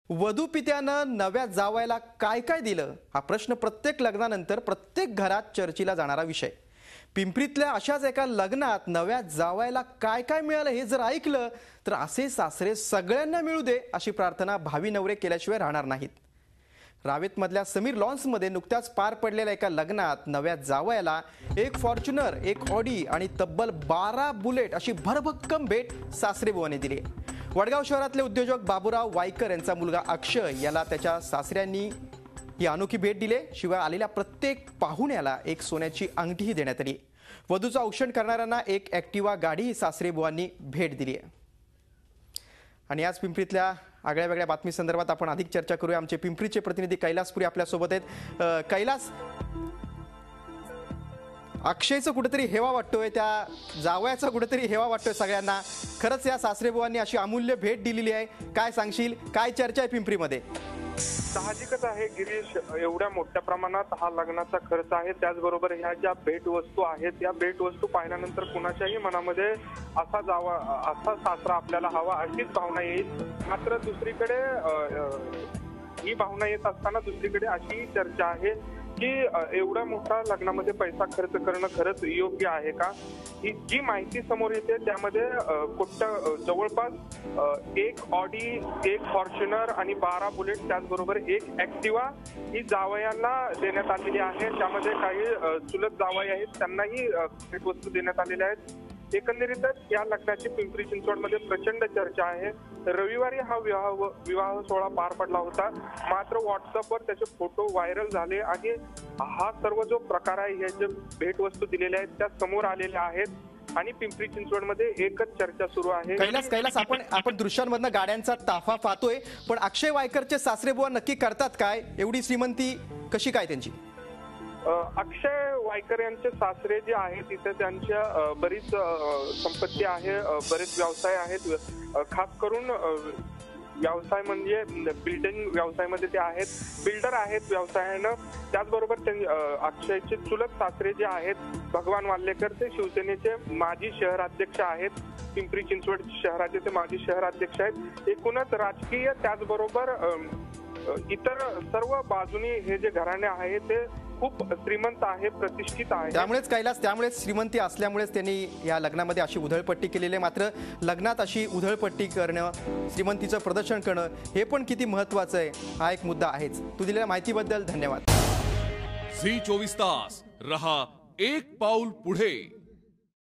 वधू पित्यानं नव्या जावयाला काय काय दिलं हा प्रश्न प्रत्येक लग्नानंतर प्रत्येक घरात चर्चेला जाणारा विषय। पिंपरीतल्या अशाच एका लग्नात नव्या जावयाला काय काय मिळालं हे जर ऐकलं तर असे सासरे सगळ्यांना मिळू दे अशी प्रार्थना भावी नवरे केल्याशिवाय राहणार नाहीत। रावेतमधल्या समीर लॉन्समध्ये नुकत्याच पार पडलेल्या एका लग्नात नव्या जावयाला एक फॉर्च्युनर, एक ऑडी आणि तब्बल 12 बुलेट अशी भरभक्कम भेट सासरेबुवाने दिली। वडगाव शहरातले उद्योजक बाबूराव वायकर यांचा मुलगा अक्षय याला त्याच्या सासऱ्यांनी ही अनोखी भेट दिली। शिवाय आलेल्या प्रत्येक पाहुण्याला एक सोन्याची अंगठीही देण्यात आली। वधूचं औक्षण करणाऱ्यांना एक ॲक्टिवा गाडी सासरेबुवांनी भेट दिली आहे। आणि आज पिंपरीतल्या आगळ्या वेगळ्या बातमी संदर्भात आपण अधिक चर्चा करूया। आमचे पिंपरीचे प्रतिनिधी कैलासपुरी आपल्या सोबत आहेत। कैलास, अक्षयचं कुठेतरी हेवा वाटतोय, त्या जावयाचा कुठेतरी हेवा वाटतोय सगळ्यांना। खरंच या सासरेबुवांनी अशी अमूल्य भेट दिलेली आहे, काय सांगशील, काय चर्चा आहे पिंपरीमध्ये? साहजिकच आहे गिरीश, एवढ्या मोठ्या प्रमाणात हा लग्नाचा खर्च आहे, त्याचबरोबर ह्या ज्या भेटवस्तू आहेत या भेटवस्तू पाहिल्यानंतर कुणाच्याही मनामध्ये असा सासरा आपल्याला हवा अशीच भावना येईल। मात्र दुसरीकडे ही भावना येत असताना दुसरीकडे अशी चर्चा आहे की एवढ्या मोठ्या लग्नामध्ये पैसा खर्च करणं खरंच योग्य आहे का? ही जी माहिती समोर येते त्यामध्ये जवळपास एक ऑडी, एक फॉर्च्युनर आणि 12 बुलेट, त्याचबरोबर एक ॲक्टिवा ही जावयांना देण्यात आलेली आहे। त्यामध्ये काही चुलत जावई आहेत त्यांनाही भेटवस्तू देण्यात आलेल्या आहेत। एकंदरीतच या लग्नाची पिंपरी चिंचवडमध्ये प्रचंड चर्चा आहे। रविवारी हा विवाह सोहळा पार पडला होता, मात्र व्हॉट्सअपवर त्याचे फोटो व्हायरल झाले आणि हा सर्व जो प्रकार आहे, हे जे भेटवस्तू दिलेल्या आहेत त्या समोर आलेल्या आहेत आणि पिंपरी चिंचवडमध्ये एकच चर्चा सुरू आहे। कैलास, आपण दृश्यांमधनं गाड्यांचा ताफा पाहतोय, पण अक्षय वायकरचे सासरेबुवा नक्की करतात काय? एवढी श्रीमंती कशी काय त्यांची? अक्षय वायकर यांचे सासरे जे आहेत तिथे त्यांच्या बरीच संपत्ती आहे, बरेच व्यवसाय आहेत। खास करून व्यवसाय म्हणजे बिल्डिंग व्यवसायामध्ये ते आहेत, बिल्डर आहेत व्यवसायानं। त्याचबरोबर अक्षयचे चुलत सासरे जे आहेत भगवान वाल्लेकर, ते शिवसेनेचे माजी शहराध्यक्ष आहेत, पिंपरी चिंचवड शहराचे ते माजी शहराध्यक्ष आहेत। एकूणच राजकीय त्याचबरोबर इतर सर्व बाजूनी हे जे घराणे आहे ते खूप श्रीमंत आहे, प्रतिष्ठित आहे। त्यामुळेच श्रीमंती असल्यामुळेच त्यांनी या लग्नामध्ये अशी उधळपट्टी केलेली आहे। मात्र लग्नात अशी उधळपट्टी करणं, श्रीमंतीचं प्रदर्शन करणं हे पण किती महत्त्वाचं आहे हा एक मुद्दा आहेच। तू दिलेल्या माहितीबद्दल धन्यवाद। झी 24 तास रहा एक पाऊल पुढे।